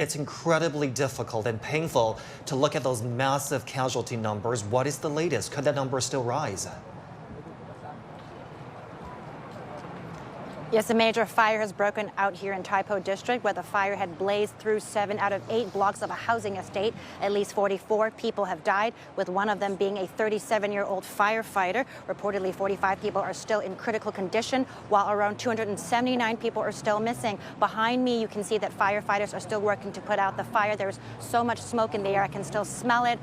It's incredibly difficult and painful to look at those massive casualty numbers. What is the latest? Could that number still rise? Yes, a major fire has broken out here in Tai Po district, where the fire had blazed through 7 out of 8 blocks of a housing estate. At least 44 people have died, with one of them being a 37-year-old firefighter. Reportedly, 45 people are still in critical condition, while around 279 people are still missing. Behind me, you can see that firefighters are still working to put out the fire. There's so much smoke in the air, I can still smell it.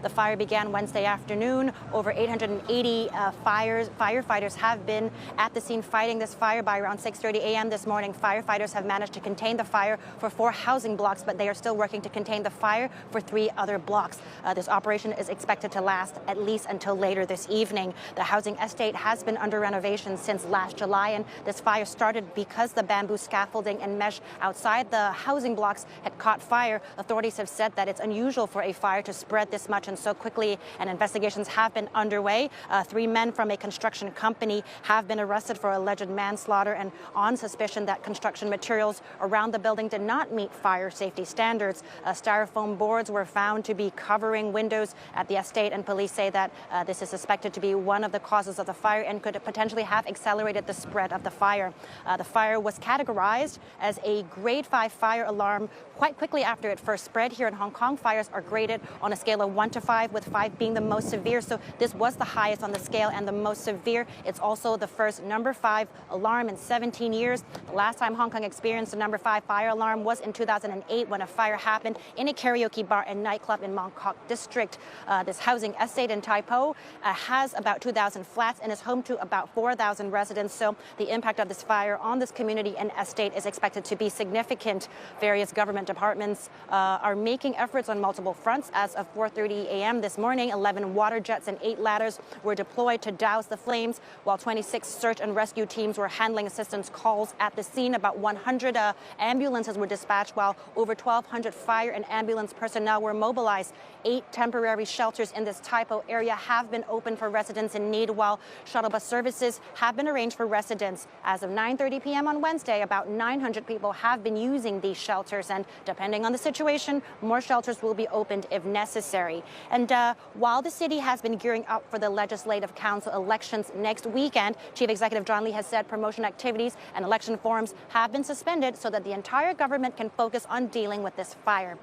The fire began Wednesday afternoon. Over 880 firefighters have been at the scene fighting this fire. By around 6:30 a.m. this morning, firefighters have managed to contain the fire for 4 housing blocks, but they are still working to contain the fire for 3 other blocks. This operation is expected to last at least until later this evening. The housing estate has been under renovation since last July, and this fire started because the bamboo scaffolding and mesh outside the housing blocks had caught fire. Authorities have said that it's unusual for a fire to spread this much and so quickly, and investigations have been underway. 3 men from a construction company have been arrested for alleged manslaughter and on suspicion that construction materials around the building did not meet fire safety standards. Styrofoam boards were found to be covering windows at the estate, and police say that this is suspected to be one of the causes of the fire and could potentially have accelerated the spread of the fire. The fire was categorized as a grade 5 fire alarm quite quickly after it first spread. Here in Hong Kong, fires are graded on a scale of 1 to 5, with 5 being the most severe. So this was the highest on the scale and the most severe. It's also the first number 5 alarm in 17 years. The last time Hong Kong experienced a number 5 fire alarm was in 2008 when a fire happened in a karaoke bar and nightclub in Mong Kok district. This housing estate in Tai Po has about 2,000 flats and is home to about 4,000 residents. So the impact of this fire on this community and estate is expected to be significant. Various government departments are making efforts on multiple fronts. As of 4:30 a.m. this morning, 11 water jets and 8 ladders were deployed to douse the flames, while 26 search and rescue teams were handling assistance calls at the scene. About 100 ambulances were dispatched, while over 1,200 fire and ambulance personnel were mobilized. 8 temporary shelters in this Tai Po area have been opened for residents in need, while shuttle bus services have been arranged for residents. As of 9:30 p.m. on Wednesday, about 900 people have been using these shelters, and depending on the situation, more shelters will be opened if necessary. And while the city has been gearing up for the Legislative Council elections next weekend, Chief Executive John Lee has said promotion activities and election forums have been suspended so that the entire government can focus on dealing with this fire.